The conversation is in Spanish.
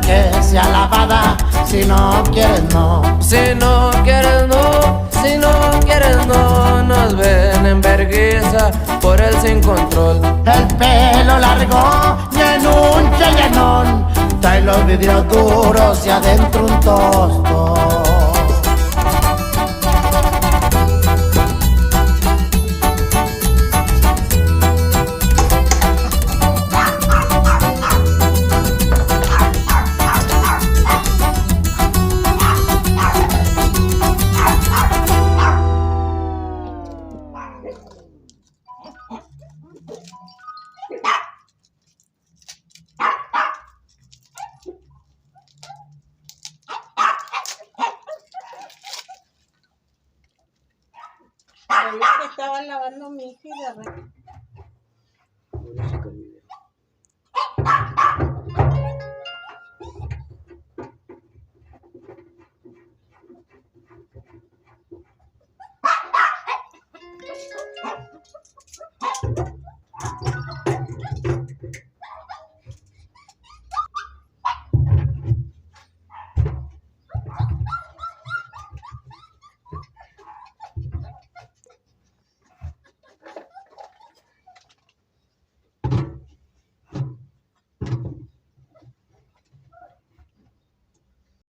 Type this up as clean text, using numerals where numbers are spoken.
que sea lavada. Si no quieres no, si no quieres no, si no quieres no. Nos ven en vergüenza por el sin control. El pelo largo y en un chellenón, trae los vidrios duros y adentro un tostón. Ahí que estaba lavando mi hija y de repente.